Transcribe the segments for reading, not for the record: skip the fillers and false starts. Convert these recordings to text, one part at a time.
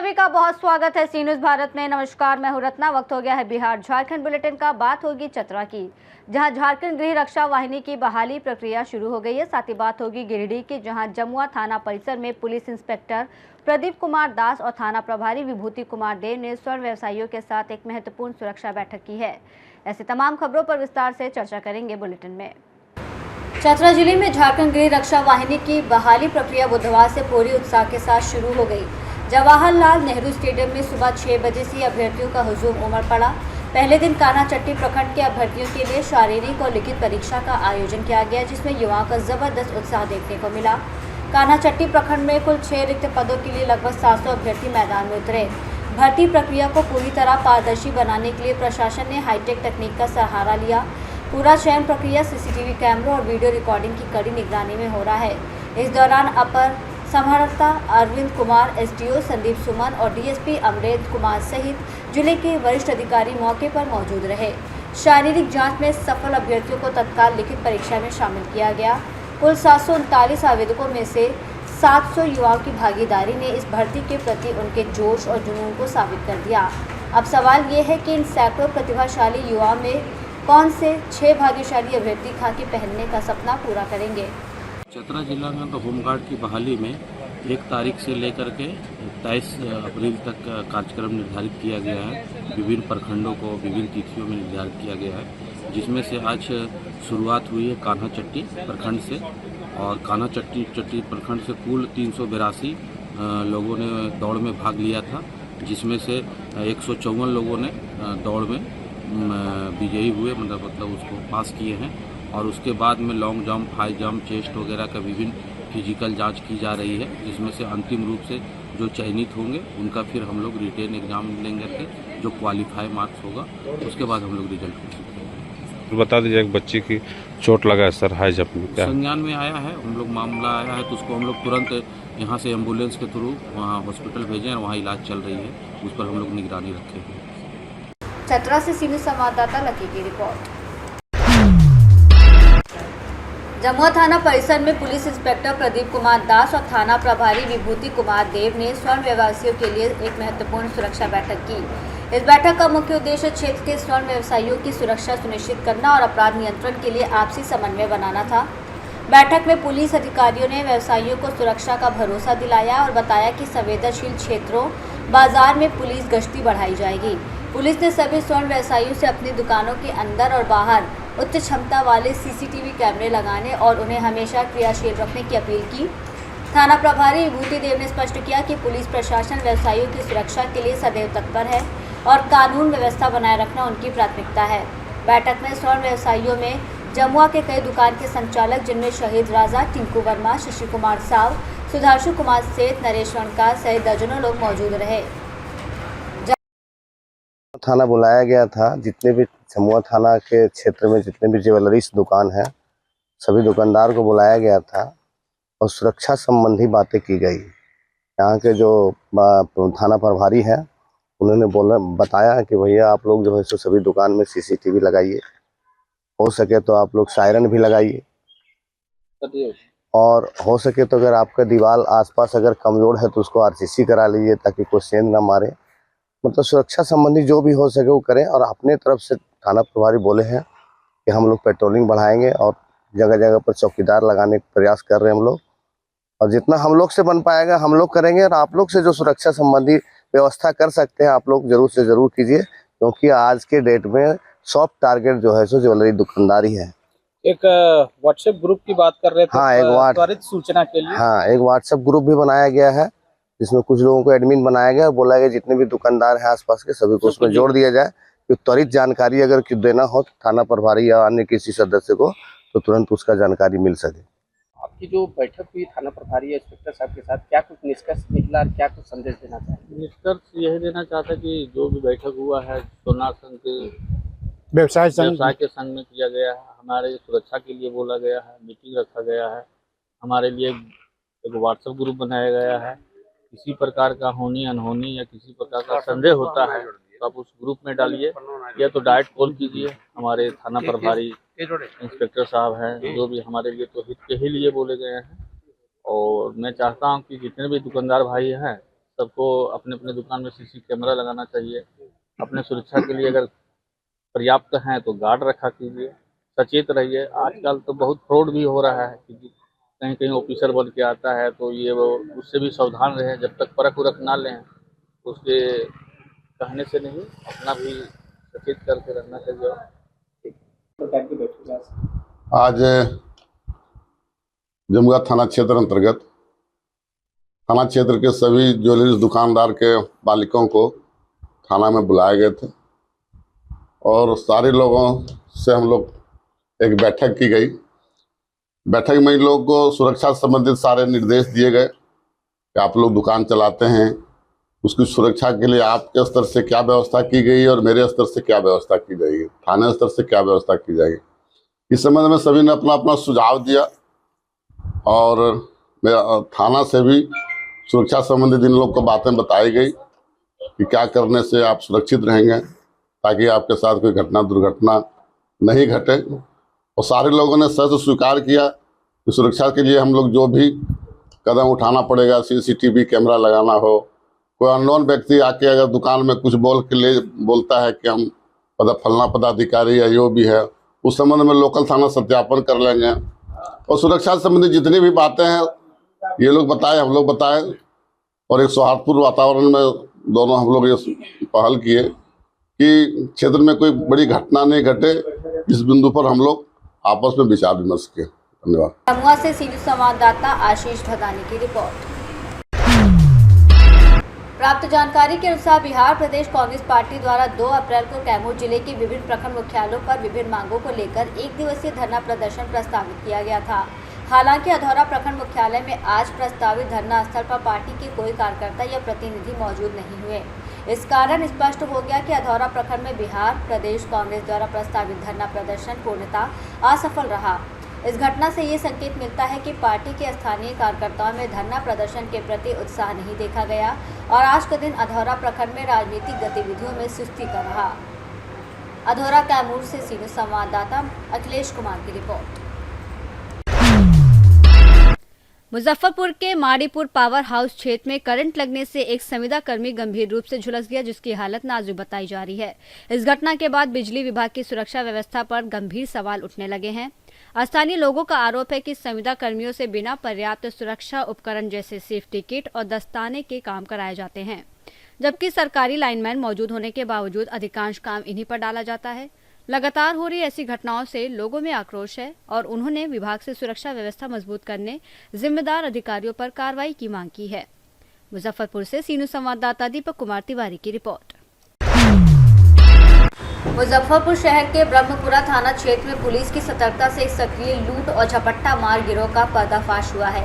सभी का बहुत स्वागत है सी न्यूज भारत में। नमस्कार, मैं हूं रत्ना। वक्त हो गया है बिहार झारखंड बुलेटिन का। बात होगी चतरा की, जहां झारखंड गृह रक्षा वाहिनी की बहाली प्रक्रिया शुरू हो गई है। साथ ही बात होगी गिरिडीह की, जहां जमुआ थाना परिसर में पुलिस इंस्पेक्टर प्रदीप कुमार दास और थाना प्रभारी विभूति कुमार देव ने स्वर्ण व्यवसायियों के साथ एक महत्वपूर्ण सुरक्षा बैठक की है। ऐसी तमाम खबरों पर विस्तार से चर्चा करेंगे बुलेटिन में। चतरा जिले में झारखंड गृह रक्षा वाहिनी की बहाली प्रक्रिया बुधवार से पूरी उत्साह के साथ शुरू हो गई। जवाहरलाल नेहरू स्टेडियम में सुबह 6 बजे से अभ्यर्थियों का हुजूम उमड़ पड़ा। पहले दिन कान्हाचट्टी प्रखंड के अभ्यर्थियों के लिए शारीरिक और लिखित परीक्षा का आयोजन किया गया, जिसमें युवाओं का जबरदस्त उत्साह देखने को मिला। कान्हाचट्टी प्रखंड में कुल 6 रिक्त पदों के लिए लगभग 700 अभ्यर्थी मैदान में उतरे। भर्ती प्रक्रिया को पूरी तरह पारदर्शी बनाने के लिए प्रशासन ने हाईटेक तकनीक का सहारा लिया। पूरा चयन प्रक्रिया सीसीटीवी कैमरों और वीडियो रिकॉर्डिंग की कड़ी निगरानी में हो रहा है। इस दौरान अपर समाहर्ता अरविंद कुमार, एसडीओ संदीप सुमन और डीएसपी अमरेंद्र कुमार सहित जिले के वरिष्ठ अधिकारी मौके पर मौजूद रहे। शारीरिक जांच में सफल अभ्यर्थियों को तत्काल लिखित परीक्षा में शामिल किया गया। कुल 739 आवेदकों में से 700 युवाओं की भागीदारी ने इस भर्ती के प्रति उनके जोश और जुनून को साबित कर दिया। अब सवाल ये है कि इन सैकड़ों प्रतिभाशाली युवाओं में कौन से 6 भाग्यशाली अभ्यर्थी खाकी पहनने का सपना पूरा करेंगे। चतरा जिला में तो होमगार्ड की बहाली में 1 तारीख से लेकर के 23 अप्रैल तक कार्यक्रम निर्धारित किया गया है। विभिन्न प्रखंडों को विभिन्न तिथियों में निर्धारित किया गया है, जिसमें से आज शुरुआत हुई है कान्हाचट्टी प्रखंड से। और कान्हाचट्टी प्रखंड से कुल 382 लोगों ने दौड़ में भाग लिया था, जिसमें से 154 लोगों ने दौड़ में विजयी हुए, मतलब उसको पास किए हैं। और उसके बाद में long jump, high jump, chest वगैरह का विभिन्न फिजिकल जांच की जा रही है, जिसमें से अंतिम रूप से जो चयनित होंगे उनका फिर हम लोग रिटेन एग्जाम लेंगे के जो क्वालिफाई मार्क्स होगा उसके बाद हम लोग रिजल्ट घोषित करेंगे। तो बता दीजिए, एक बच्ची की चोट लगा है सर हाई जंप में, क्या संज्ञान में आया है हम लोग, मामला आया है तो उसको हम लोग तुरंत यहाँ से एम्बुलेंस के थ्रू वहाँ हॉस्पिटल भेजें और वहाँ इलाज चल रही है, उस पर हम लोग निगरानी रखे हैं। चतरा से सीनियर संवाददाता लकी की रिपोर्ट। जमुआ थाना परिसर में पुलिस इंस्पेक्टर प्रदीप कुमार दास और थाना प्रभारी विभूति कुमार देव ने स्वर्ण व्यवसायियों के लिए एक महत्वपूर्ण सुरक्षा बैठक की। इस बैठक का मुख्य उद्देश्य क्षेत्र के स्वर्ण व्यवसायियों की सुरक्षा सुनिश्चित करना और अपराध नियंत्रण के लिए आपसी समन्वय बनाना था। बैठक में पुलिस अधिकारियों ने व्यवसायियों को सुरक्षा का भरोसा दिलाया और बताया कि संवेदनशील क्षेत्रों बाजार में पुलिस गश्ती बढ़ाई जाएगी। पुलिस ने सभी स्वर्ण व्यवसायियों से अपनी दुकानों के अंदर और बाहर उच्च क्षमता वाले सीसीटीवी कैमरे लगाने और उन्हें हमेशा क्रियाशील रखने की अपील की। थाना प्रभारी विभूति देव ने स्पष्ट किया कि पुलिस प्रशासन व्यवसायियों की सुरक्षा के लिए सदैव तत्पर है और कानून व्यवस्था बनाए रखना उनकी प्राथमिकता है। बैठक में स्वर्ण व्यवसायियों में जमुआ के कई दुकान के संचालक, जिनमें शहीद राजा, टिंकू वर्मा, शशि कुमार साव, सुधांशु कुमार सेठ, नरेश वनकार सहित दर्जनों लोग मौजूद रहे। थाना बुलाया गया था। जितने भी जमुआ थाना के क्षेत्र में जितने भी ज्वेलरीज दुकान है, सभी दुकानदार को बुलाया गया था और सुरक्षा संबंधी बातें की गई। यहाँ के जो थाना प्रभारी हैं उन्होंने बताया कि भैया आप लोग जो है सो सभी दुकान में सीसीटीवी लगाइए, हो सके तो आप लोग सायरन भी लगाइए, और हो सके तो अगर आपका दीवार आसपास अगर कमजोर है तो उसको आरसीसी करा लीजिए, ताकि कोई सेंध ना मारे। मतलब सुरक्षा संबंधी जो भी हो सके वो करें। और अपने तरफ से थाना प्रभारी बोले हैं कि हम लोग पेट्रोलिंग बढ़ाएंगे और जगह जगह पर चौकीदार लगाने का प्रयास कर रहे हैं हम लोग, और जितना हम लोग से बन पाएगा हम लोग करेंगे। और आप लोग से जो सुरक्षा संबंधी व्यवस्था कर सकते हैं आप लोग जरूर से जरूर कीजिए, क्योंकि आज के डेट में सॉफ्ट टारगेट जो है सो ज्वेलरी दुकानदारी है। एक व्हाट्सएप ग्रुप की बात कर रहे थे। हाँ, एक त्वरित सूचना के लिए एक व्हाट्सएप ग्रुप भी बनाया गया है, जिसमें कुछ लोगों को एडमिन बनाया गया। बोला गया जितने भी दुकानदार हैं आसपास के सभी को उसमें जोड़ दिया जाए, कि त्वरित जानकारी अगर देना हो थाना प्रभारी या अन्य किसी सदस्य को तो तुरंत उसका जानकारी मिल सके। आपकी जो बैठक हुई थाना प्रभारी इंस्पेक्टर साहब के साथ, क्या कुछ निष्कर्ष निकला और क्या कुछ संदेश देना चाहते? निष्कर्ष यही देना चाहता कि जो भी बैठक हुआ है सोना संघ के व्यवसाय के संघ में किया गया है, हमारे सुरक्षा के लिए बोला गया है, मीटिंग रखा गया है, हमारे लिए एक व्हाट्सएप ग्रुप बनाया गया है। किसी प्रकार का होनी अनहोनी या किसी प्रकार का संदेह होता है तो आप उस ग्रुप में डालिए, या तो डायरेक्ट कॉल कीजिए। हमारे थाना प्रभारी इंस्पेक्टर साहब हैं, जो भी हमारे लिए तो हित के ही लिए बोले गए हैं। और मैं चाहता हूं कि जितने भी दुकानदार भाई हैं सबको अपने अपने दुकान में सीसी कैमरा लगाना चाहिए। अपने सुरक्षा के लिए अगर पर्याप्त हैं तो गार्ड रखा कीजिए, सचेत रहिए। आजकल तो बहुत फ्रॉड भी हो रहा है, क्योंकि कहीं कहीं ऑफिसर बन के आता है, तो ये वो उससे भी सावधान रहें। जब तक परख उरख ना लें तो उसके कहने से नहीं, अपना भी सचेत करके रहना चाहिए। प्रकार की बैठक आज आज जमुआ थाना क्षेत्र अंतर्गत थाना क्षेत्र के सभी ज्वेलरी दुकानदार के मालिकों को थाना में बुलाए गए थे और सारे लोगों से हम लोग एक बैठक की गई। बैठक में इन लोगों को सुरक्षा संबंधित सारे निर्देश दिए गए कि आप लोग दुकान चलाते हैं, उसकी सुरक्षा के लिए आपके स्तर से क्या व्यवस्था की गई और मेरे स्तर से क्या व्यवस्था की जाएगी, थाने स्तर से क्या व्यवस्था की जाएगी। इस संबंध में सभी ने अपना अपना सुझाव दिया और थाना से भी सुरक्षा संबंधित इन लोग को बातें बताई गई कि क्या करने से आप सुरक्षित रहेंगे ताकि आपके साथ कोई घटना दुर्घटना नहीं घटे। और सारे लोगों ने सच स्वीकार किया कि सुरक्षा के लिए हम लोग जो भी कदम उठाना पड़ेगा, सीसीटीवी कैमरा लगाना हो, कोई अननोन व्यक्ति आके अगर दुकान में कुछ बोलता है कि हम फलना पदाधिकारी है यो भी है, उस संबंध में लोकल थाना सत्यापन कर लेंगे। और सुरक्षा संबंधी जितनी भी बातें हैं ये लोग बताए, हम लोग बताए और एक सौहार्दपूर्ण वातावरण में दोनों हम लोग ये पहल किए कि क्षेत्र में कोई बड़ी घटना नहीं घटे। इस बिंदु पर हम लोग आपस में विचार विमर्श किए। धन्यवाद। जमुआ से सीधे संवाददाता आशीष भदानी की रिपोर्ट। प्राप्त जानकारी के अनुसार बिहार प्रदेश कांग्रेस पार्टी द्वारा 2 अप्रैल को कैमूर जिले के विभिन्न प्रखंड मुख्यालयों पर विभिन्न मांगों को लेकर 1 दिवसीय धरना प्रदर्शन प्रस्तावित किया गया था। हालांकि अधौरा प्रखंड मुख्यालय में आज प्रस्तावित धरना स्थल पर पार्टी के कोई कार्यकर्ता या प्रतिनिधि मौजूद नहीं हुए। इस कारण स्पष्ट हो गया कि अधौरा प्रखंड में बिहार प्रदेश कांग्रेस द्वारा प्रस्तावित धरना प्रदर्शन पूर्णतः असफल रहा। इस घटना से ये संकेत मिलता है कि पार्टी के स्थानीय कार्यकर्ताओं में धरना प्रदर्शन के प्रति उत्साह नहीं देखा गया और आज का दिन अधौरा प्रखंड में राजनीतिक गतिविधियों में सुस्ती कर रहा। अधौरा कैमूर से सीधे संवाददाता अखिलेश कुमार की रिपोर्ट। मुजफ्फरपुर के माड़ीपुर पावर हाउस क्षेत्र में करंट लगने से एक संविदा कर्मी गंभीर रूप से झुलस गया, जिसकी हालत नाजुक बताई जा रही है। इस घटना के बाद बिजली विभाग की सुरक्षा व्यवस्था पर गंभीर सवाल उठने लगे हैं। स्थानीय लोगों का आरोप है कि संविदा कर्मियों से बिना पर्याप्त सुरक्षा उपकरण जैसे सेफ्टी किट और दस्ताने के काम कराए जाते हैं, जबकि सरकारी लाइनमैन मौजूद होने के बावजूद अधिकांश काम इन्हीं पर डाला जाता है। लगातार हो रही ऐसी घटनाओं से लोगों में आक्रोश है और उन्होंने विभाग से सुरक्षा व्यवस्था मजबूत करने जिम्मेदार अधिकारियों पर कार्रवाई की मांग की है। मुजफ्फरपुर से सीनू संवाददाता दीपक कुमार तिवारी की रिपोर्ट। मुजफ्फरपुर शहर के ब्रह्मपुरा थाना क्षेत्र में पुलिस की सतर्कता से एक सक्रिय लूट और झपट्टा मार गिरोह का पर्दाफाश हुआ है।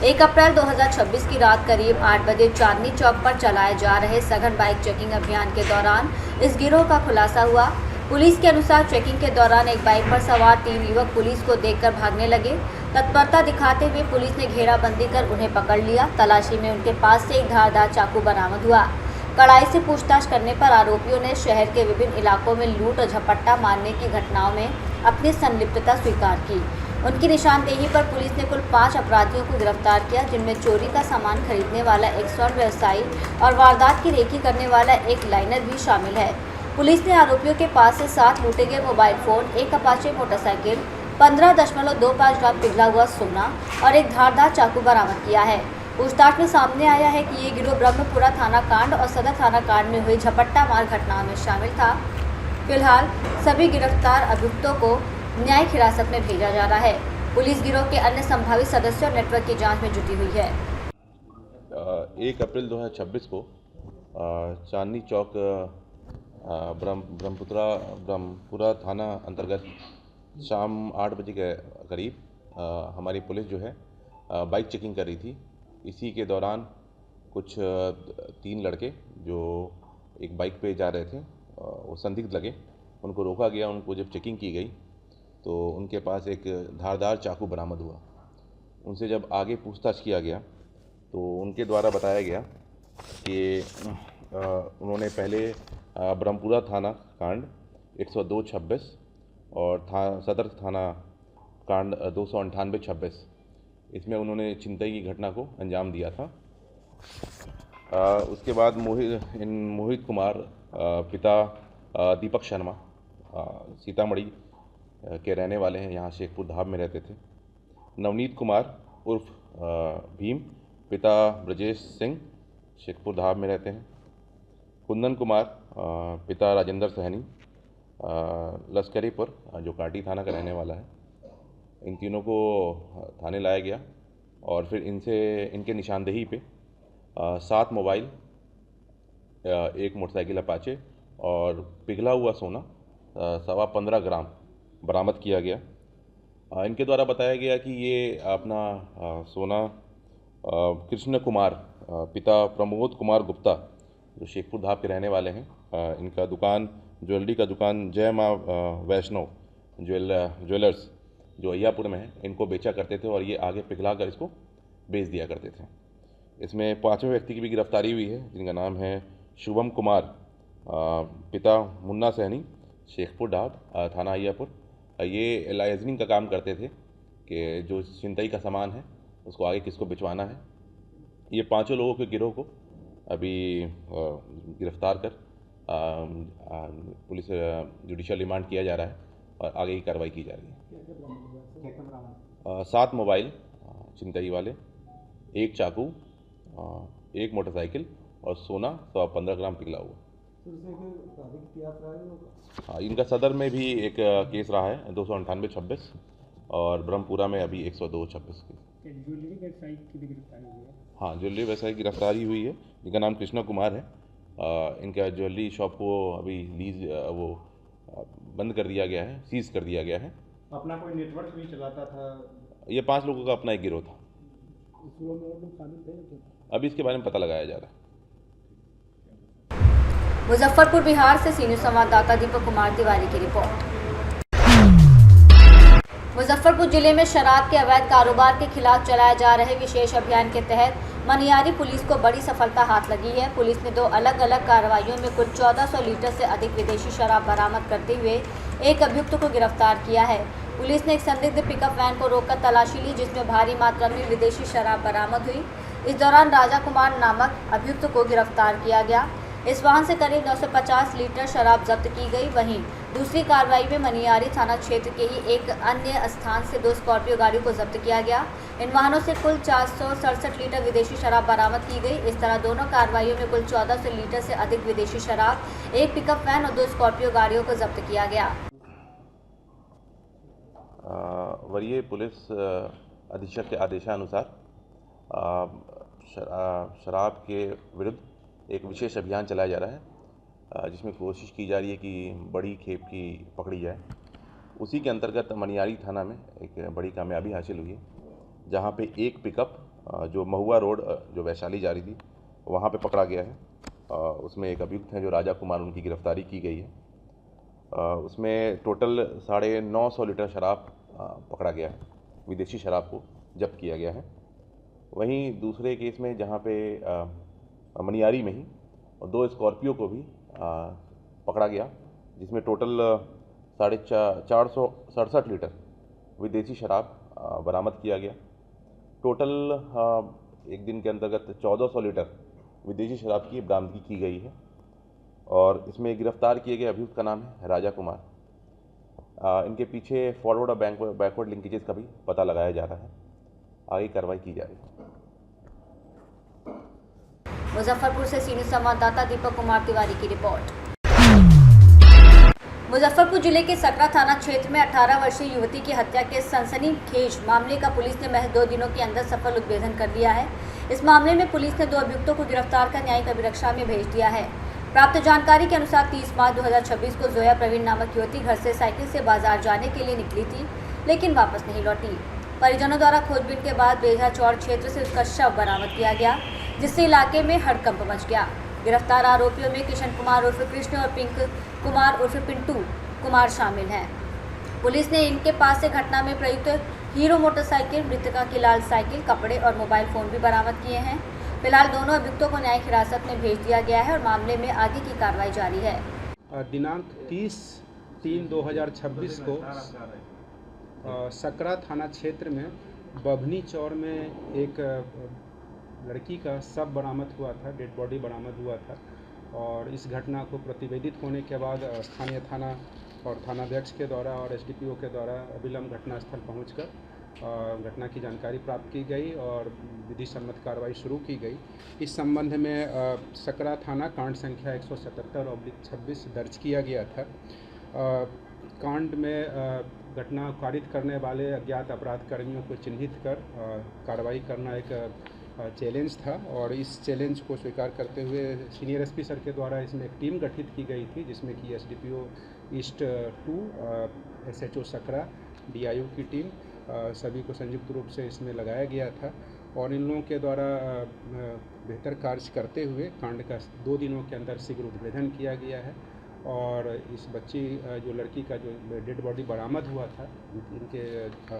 1 अप्रैल 2026 की रात करीब 8 बजे चांदनी चौक पर चलाए जा रहे सघन बाइक चेकिंग अभियान के दौरान इस गिरोह का खुलासा हुआ। पुलिस के अनुसार चेकिंग के दौरान एक बाइक पर सवार 3 युवक पुलिस को देखकर भागने लगे। तत्परता दिखाते हुए पुलिस ने घेराबंदी कर उन्हें पकड़ लिया। तलाशी में उनके पास से एक धारदार चाकू बरामद हुआ। कड़ाई से पूछताछ करने पर आरोपियों ने शहर के विभिन्न इलाकों में लूट और झपट्टा मारने की घटनाओं में अपनी संलिप्तता स्वीकार की। उनकी निशानदेही पर पुलिस ने कुल 5 अपराधियों को गिरफ्तार किया, जिनमें चोरी का सामान खरीदने वाला एक स्वर्ण व्यवसायी और वारदात की रेकी करने वाला एक लाइनर भी शामिल है। पुलिस ने आरोपियों के पास से 7 लूटे गए मोबाइल फोन, एक अपाचे मोटरसाइकिल, 15.25 ग्राम पिघला हुआ सोना और एक धारदार चाकू बरामद किया है। पूछताछ में सामने आया है कि ये गिरोह ब्रह्मपुरा थाना कांड और सदर थाना कांड में हुई झपट्टा मार घटनाओं में शामिल था। फिलहाल सभी गिरफ्तार अभियुक्तों को न्यायिक हिरासत में भेजा जा रहा है। पुलिस गिरोह के अन्य संभावित सदस्यों और नेटवर्क की जांच में जुटी हुई है। 1 अप्रैल 2026 को चांदनी चौक ब्रह्मपुरा थाना अंतर्गत शाम 8 बजे के करीब हमारी पुलिस जो है बाइक चेकिंग कर रही थी। इसी के दौरान कुछ 3 लड़के जो एक बाइक पे जा रहे थे वो संदिग्ध लगे, उनको रोका गया। उनको जब चेकिंग की गई तो उनके पास एक धारदार चाकू बरामद हुआ। उनसे जब आगे पूछताछ किया गया तो उनके द्वारा बताया गया कि उन्होंने पहले ब्रह्मपुरा थाना कांड 102-26 और सदर थाना कांड 298-26 इसमें उन्होंने छिनतई की घटना को अंजाम दिया था। उसके बाद मोहित कुमार पिता दीपक शर्मा सीतामढ़ी के रहने वाले हैं, यहाँ शेखपुर धाम में रहते थे। नवनीत कुमार उर्फ भीम पिता ब्रजेश सिंह शेखपुर धाम में रहते हैं। कुंदन कुमार पिता राजेंद्र सहनी लश्करीपुर जो काटी थाना का रहने वाला है। इन तीनों को थाने लाया गया और फिर इनके निशानदेही पे 7 मोबाइल, 1 मोटरसाइकिल अपाचे और पिघला हुआ सोना 15.25 ग्राम बरामद किया गया। इनके द्वारा बताया गया कि ये अपना सोना कृष्ण कुमार पिता प्रमोद कुमार गुप्ता जो शेखपुर धाम के रहने वाले हैं, इनका दुकान ज्वेलरी का दुकान जय माँ वैष्णव ज्वेलर्स जो अय्यापुर में है, इनको बेचा करते थे और ये आगे पिघला कर इसको बेच दिया करते थे। इसमें 5वें व्यक्ति की भी गिरफ्तारी हुई है, जिनका नाम है शुभम कुमार पिता मुन्ना सहनी शेखपुर ढाब थाना अय्यापुर। ये लाइजनिंग का काम करते थे कि जो छिनतई का सामान है उसको आगे किसको भिजवाना है। ये 5 लोगों के गिरोह को अभी गिरफ्तार कर पुलिस जुडिशियल रिमांड किया जा रहा है और आगे की कार्रवाई की जा रही है। 7 मोबाइल छिनतई वाले, 1 चाकू, 1 मोटरसाइकिल और सोना 15 ग्राम पिघला हुआ। हाँ, इनका सदर में भी एक केस रहा है 298-26 और ब्रह्मपुरा में अभी 102-26 केस। ज्वेलरी व्यवसायी की भी गिरफ्तारी हुई है? हाँ, ज्वेलरी व्यवसायी की गिरफ्तारी हुई है, जिनका नाम कृष्णा कुमार है। इनका ज्वेलरी शॉप को अभी बंद कर दिया गया है, सीज कर दिया गया है। अपना कोई नेटवर्क भी चलाता था? ये 5 लोगों का अपना एक गिरोह था। अभी इसके बारे में पता लगाया जा रहा है। मुजफ्फरपुर बिहार से सीनियर संवाददाता दीपक कुमार तिवारी की रिपोर्ट। मुजफ्फरपुर जिले में शराब के अवैध कारोबार के खिलाफ चलाए जा रहे विशेष अभियान के तहत मनियारी पुलिस को बड़ी सफलता हाथ लगी है। पुलिस ने 2 अलग अलग कार्रवाइयों में कुल 1400 लीटर से अधिक विदेशी शराब बरामद करते हुए एक अभियुक्त को गिरफ्तार किया है। पुलिस ने एक संदिग्ध पिकअप वैन को रोककर तलाशी ली, जिसमें भारी मात्रा में विदेशी शराब बरामद हुई। इस दौरान राजा कुमार नामक अभियुक्त को गिरफ्तार किया गया। इस वाहन से करीब 950 लीटर शराब जब्त की गई। वहीं दूसरी कार्रवाई में मनियारी थाना क्षेत्र के ही एक अन्य स्थान से 2 स्कॉर्पियो गाड़ियों को जब्त किया गया। इन वाहनों से कुल 467 लीटर विदेशी शराब बरामद की गई। इस तरह दोनों कार्रवाइयों में कुल 1400 लीटर से अधिक विदेशी शराब, 1 पिकअप वैन और 2 स्कॉर्पियो गाड़ियों को जब्त किया गया। वरीय पुलिस अधीक्षक के आदेशानुसार शराब के विरुद्ध एक विशेष अभियान चलाया जा रहा है, जिसमें कोशिश की जा रही है कि बड़ी खेप की पकड़ी जाए। उसी के अंतर्गत मनियारी थाना में एक बड़ी कामयाबी हासिल हुई है, जहां पे एक पिकअप जो महुआ रोड जो वैशाली जा रही थी वहां पे पकड़ा गया है। उसमें एक अभियुक्त है जो राजा कुमार, उनकी गिरफ्तारी की गई है। उसमें टोटल 950 लीटर शराब पकड़ा गया है, विदेशी शराब को जब्त किया गया है। वहीं दूसरे केस में जहां पे मनियारी में ही 2 स्कॉर्पियो को भी पकड़ा गया, जिसमें टोटल 467 लीटर विदेशी शराब बरामद किया गया। टोटल एक दिन के अंतर्गत 1400 लीटर विदेशी शराब की बरामदगी की गई है और इसमें गिरफ्तार किए गए अभियुक्त का नाम है राजा कुमार। इनके पीछे फॉरवर्ड और बैकवर्ड लिंकेजेस का भी पता लगाया जा रहा है। आगे कार्रवाई की जा रही है। मुजफ्फरपुर से सीनियर संवाददाता दीपक कुमार तिवारी की रिपोर्ट। मुजफ्फरपुर जिले के सकरा थाना क्षेत्र में 18 वर्षीय युवती की हत्या के सनसनीखेज मामले का पुलिस ने महज 2 दिनों के अंदर सफल उद्भेदन कर दिया है। इस मामले में पुलिस ने 2 अभियुक्तों को गिरफ्तार कर न्यायिक अभिरक्षा में भेज दिया है। प्राप्त जानकारी के अनुसार 30 मार्च 2026 को जोया प्रवीण नामक युवती घर से साइकिल से बाजार जाने के लिए निकली थी, लेकिन वापस नहीं लौटी। परिजनों द्वारा खोजबीन के बाद बेझा चौड़ क्षेत्र से उसका शव बरामद किया गया, जिससे इलाके में हड़कंप मच गया। गिरफ्तार आरोपियों में किशन कुमार उर्फ कृष्ण और पिंक कुमार उर्फ पिंटू कुमार शामिल हैं। पुलिस ने इनके पास से घटना में प्रयुक्त हीरो मोटरसाइकिल, मृतका की लाल साइकिल, कपड़े और मोबाइल फ़ोन भी बरामद किए हैं। फिलहाल दोनों अभियुक्तों को न्यायिक हिरासत में भेज दिया गया है और मामले में आगे की कार्रवाई जारी है। दिनांक 30/3/2026 को सकरा थाना क्षेत्र में बभनी चौर में एक लड़की का शव बरामद हुआ था, डेड बॉडी बरामद हुआ था। और इस घटना को प्रतिवेदित होने के बाद स्थानीय थाना और थानाध्यक्ष के द्वारा और एसडीपीओ के द्वारा अविलंब घटनास्थल पहुंचकर घटना की जानकारी प्राप्त की गई और विधि सम्मत कार्रवाई शुरू की गई। इस संबंध में सकरा थाना कांड संख्या 177/26 दर्ज किया गया था। कांड में घटना कारित करने वाले अज्ञात अपराध कर्मियों को चिन्हित कर कार्रवाई करना एक चैलेंज था और इस चैलेंज को स्वीकार करते हुए सीनियर एसपी सर के द्वारा इसमें एक टीम गठित की गई थी, जिसमें कि SDPO east 2, SHO Sakra, DIO की टीम सभी को संयुक्त रूप से इसमें लगाया गया था। और इन लोगों के द्वारा बेहतर कार्य करते हुए कांड का 2 दिनों के अंदर शीघ्र उद्भेदन किया गया है। और इस बच्ची जो लड़की का जो डेड बॉडी बरामद हुआ था, इनके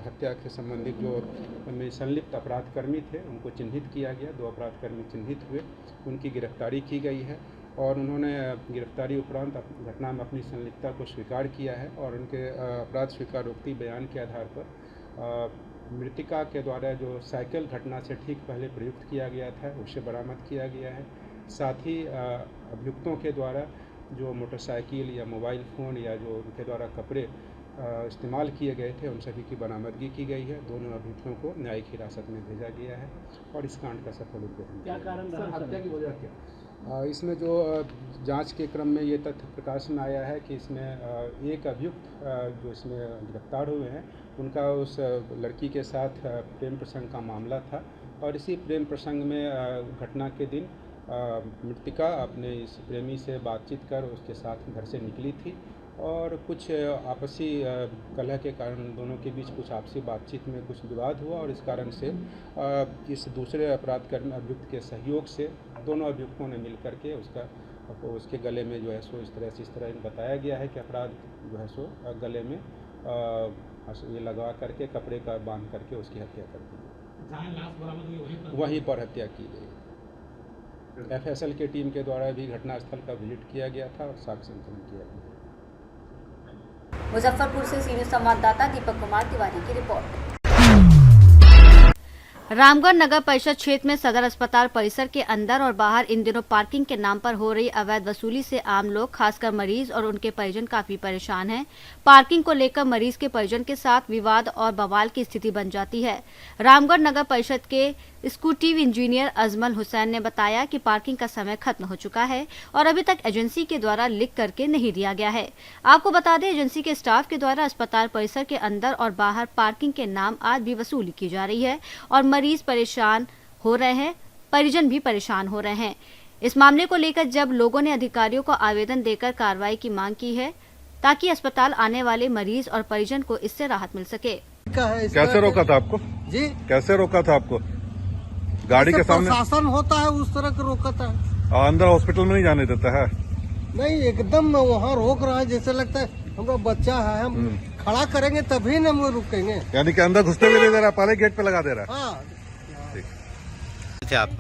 हत्या के संबंधित जो उनमें संलिप्त अपराधकर्मी थे उनको चिन्हित किया गया। 2 अपराधकर्मी चिन्हित हुए, उनकी गिरफ्तारी की गई है और उन्होंने गिरफ्तारी उपरांत घटना में अपनी संलिप्तता को स्वीकार किया है। और उनके अपराध स्वीकारोक्ति बयान के आधार पर मृतिका के द्वारा जो साइकिल घटना से ठीक पहले प्रयुक्त किया गया था उसे बरामद किया गया है। साथ ही अभियुक्तों के द्वारा जो मोटरसाइकिल या मोबाइल फ़ोन या जो उनके द्वारा कपड़े इस्तेमाल किए गए थे उन सभी की बरामदगी की गई है। दोनों अभियुक्तों को न्यायिक हिरासत में भेजा गया है और इस कांड का सफल उद्भेदन किया। क्या कारण रहा हत्या की वजह क्या? इसमें जो जांच के क्रम में ये तथ्य प्रकाश में आया है कि इसमें एक अभियुक्त जो इसमें गिरफ्तार हुए हैं उनका उस लड़की के साथ प्रेम प्रसंग का मामला था और इसी प्रेम प्रसंग में घटना के दिन मृतिका अपने इस प्रेमी से बातचीत कर उसके साथ घर से निकली थी और कुछ आपसी कलह के कारण दोनों के बीच कुछ आपसी बातचीत में कुछ विवाद हुआ और इस कारण से इस दूसरे अपराधकर्मी अभियुक्त के सहयोग से दोनों अभियुक्तों ने मिल करके उसके गले में जो है सो इस तरह बताया गया है कि अपराध जो है सो गले में ये लगा करके कपड़े का बांध करके उसकी हत्या कर दी। जहाँ लाश बरामद हुई वहीं पर हत्या की गई। एफएसएल के टीम के द्वारा भी घटनास्थल का विजिट किया गया था और साक्ष्य संकलन किया गया। मुजफ्फरपुर से सीनियर संवाददाता दीपक कुमार तिवारी की रिपोर्ट। रामगढ़ नगर परिषद क्षेत्र में सदर अस्पताल परिसर के अंदर और बाहर इन दिनों पार्किंग के नाम पर हो रही अवैध वसूली से आम लोग खासकर मरीज और उनके परिजन काफी परेशान हैं। पार्किंग को लेकर मरीज के परिजन के साथ विवाद और बवाल की स्थिति बन जाती है। रामगढ़ नगर परिषद के स्कूटिव इंजीनियर अजमल हुसैन ने बताया कि पार्किंग का समय खत्म हो चुका है और अभी तक एजेंसी के द्वारा लिख करके नहीं दिया गया है। आपको बता दें, एजेंसी के स्टाफ के द्वारा अस्पताल परिसर के अंदर और बाहर पार्किंग के नाम आज भी वसूली की जा रही है और मरीज परेशान हो रहे हैं, परिजन भी परेशान हो रहे हैं। इस मामले को लेकर जब लोगों ने अधिकारियों को आवेदन देकर कार्रवाई की मांग की है ताकि अस्पताल आने वाले मरीज और परिजन को इससे राहत मिल सके। कैसे रोका था आपको जी? कैसे रोका था आपको? गाड़ी के सामने शासन होता है उस तरह का रोकता है। अंदर हॉस्पिटल में नहीं जाने देता है? नहीं, एकदम वहाँ रोक रहा है जैसे लगता है हमारा बच्चा है, हम खड़ा करेंगे तभी न हम रुकेंगे। यानी कि अंदर घुसते भी नहीं दे रहा, पहले गेट पे लगा दे रहा है। हाँ। आप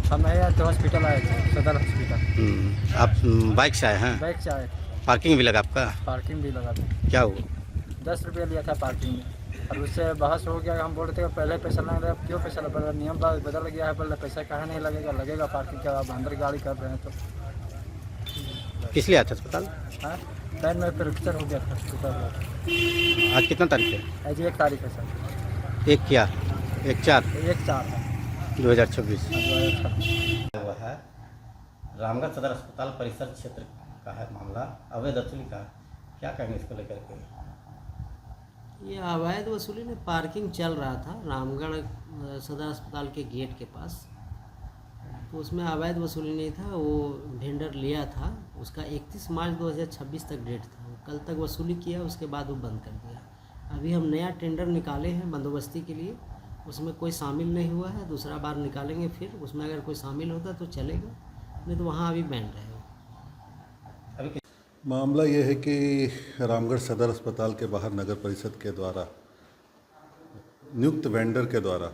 हम हॉस्पिटल आए थे, सदर हॉस्पिटल। आप बाइक से आए हैं? बाइक से आए। पार्किंग भी लगा आपका? पार्किंग भी लगा था। क्या हुआ? 10 रुपया लिया था पार्किंग में और उससे बहस हो गया। हम बोल रहे थे पहले पैसा नहीं लगा, क्यों पैसा लगा? नियम बदल गया है, पहले पैसा कहाँ नहीं लगेगा, लगेगा पार्किंग का। आप अंदर गाड़ी कर रहे हैं तो किस लिए आया था अस्पताल? हाँ, पैर में फ्रैक्चर हो गया था अस्पताल। आज कितना तारीख है? आज 1 तारीख है सर। 1/4/2026 हुआ है। रामगढ़ सदर अस्पताल परिसर क्षेत्र का है मामला, अवैध वसूली का। क्या कहेंगे इसको लेकर के? ये अवैध वसूली में पार्किंग चल रहा था रामगढ़ सदर अस्पताल के गेट के पास, तो उसमें अवैध वसूली नहीं था। वो वेंडर लिया था, उसका 31 मार्च 2026 तक डेट था। वो कल तक वसूली किया, उसके बाद वो बंद कर दिया। अभी हम नया टेंडर निकाले हैं बंदोबस्ती के लिए, उसमें कोई शामिल नहीं हुआ है। दूसरा बार निकालेंगे, फिर उसमें अगर कोई शामिल होता तो चलेगा, नहीं तो वहाँ अभी बैंड रहेगा। मामला ये है कि रामगढ़ सदर अस्पताल के बाहर नगर परिषद के द्वारा नियुक्त वेंडर के द्वारा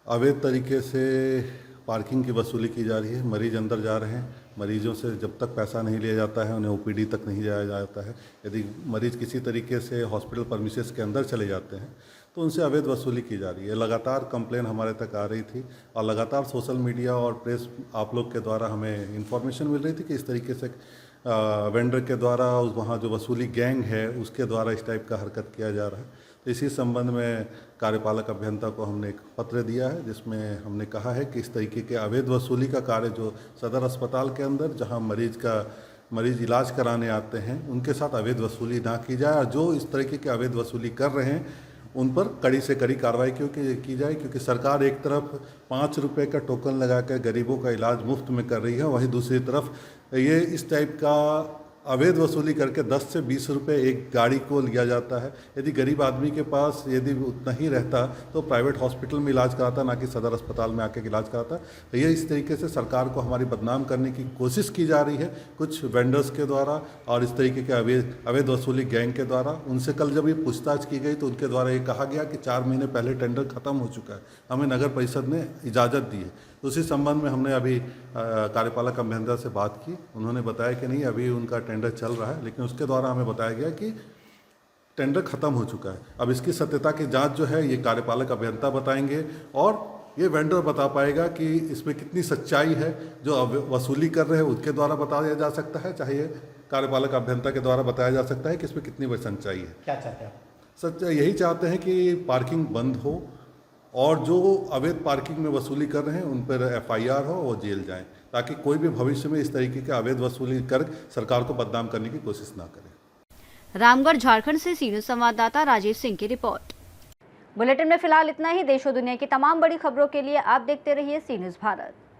अवैध तरीके से पार्किंग की वसूली की जा रही है। मरीज अंदर जा रहे हैं, मरीजों से जब तक पैसा नहीं लिया जाता है उन्हें ओपीडी तक नहीं जाया जाता है। यदि मरीज किसी तरीके से हॉस्पिटल परमिसेस के अंदर चले जाते हैं तो उनसे अवैध वसूली की जा रही है। लगातार कंप्लेन हमारे तक आ रही थी और लगातार सोशल मीडिया और प्रेस आप लोग के द्वारा हमें इन्फॉर्मेशन मिल रही थी कि इस तरीके से वेंडर के द्वारा वहाँ जो वसूली गैंग है उसके द्वारा इस टाइप का हरकत किया जा रहा है। तो इसी संबंध में कार्यपालक अभियंता को हमने एक पत्र दिया है जिसमें हमने कहा है कि इस तरीके के अवैध वसूली का कार्य जो सदर अस्पताल के अंदर जहाँ मरीज इलाज कराने आते हैं उनके साथ अवैध वसूली ना की जाए और जो इस तरीके के अवैध वसूली कर रहे हैं उन पर कड़ी से कड़ी कार्रवाई की जाए, क्योंकि सरकार एक तरफ 5 रुपए का टोकन लगाकर गरीबों का इलाज मुफ्त में कर रही है, वहीं दूसरी तरफ ये इस टाइप का अवैध वसूली करके 10 से 20 रुपए एक गाड़ी को लिया जाता है। यदि गरीब आदमी के पास यदि उतना ही रहता तो प्राइवेट हॉस्पिटल में इलाज कराता, ना कि सदर अस्पताल में आके इलाज कराता। तो ये इस तरीके से सरकार को हमारी बदनाम करने की कोशिश की जा रही है कुछ वेंडर्स के द्वारा और इस तरीके के अवैध वसूली गैंग के द्वारा। उनसे कल जब ये पूछताछ की गई तो उनके द्वारा ये कहा गया कि 4 महीने पहले टेंडर खत्म हो चुका है, हमें नगर परिषद ने इजाज़त दी है। तो उसी संबंध में हमने अभी कार्यपालक अभियंता से बात की, उन्होंने बताया कि नहीं अभी उनका टेंडर चल रहा है, लेकिन उसके द्वारा हमें बताया गया कि टेंडर खत्म हो चुका है। अब इसकी सत्यता की जांच जो है ये कार्यपालक अभियंता बताएंगे और ये वेंडर बता पाएगा कि इसमें कितनी सच्चाई है। जो वसूली कर रहे हैं उनके द्वारा बताया जा सकता है, चाहे कार्यपालक अभियंता के द्वारा बताया जा सकता है कि इसमें कितनी सच्चाई है। क्या चाहते हैं आप? सच्चाई यही चाहते हैं कि पार्किंग बंद हो और जो अवैध पार्किंग में वसूली कर रहे हैं उन पर FIR हो और जेल जाएं, ताकि कोई भी भविष्य में इस तरीके के अवैध वसूली कर सरकार को बदनाम करने की कोशिश ना करे। रामगढ़ झारखंड से सी न्यूज़ संवाददाता राजेश सिंह की रिपोर्ट। बुलेटिन में फिलहाल इतना ही। देश और दुनिया की तमाम बड़ी खबरों के लिए आप देखते रहिए सी न्यूज़ भारत।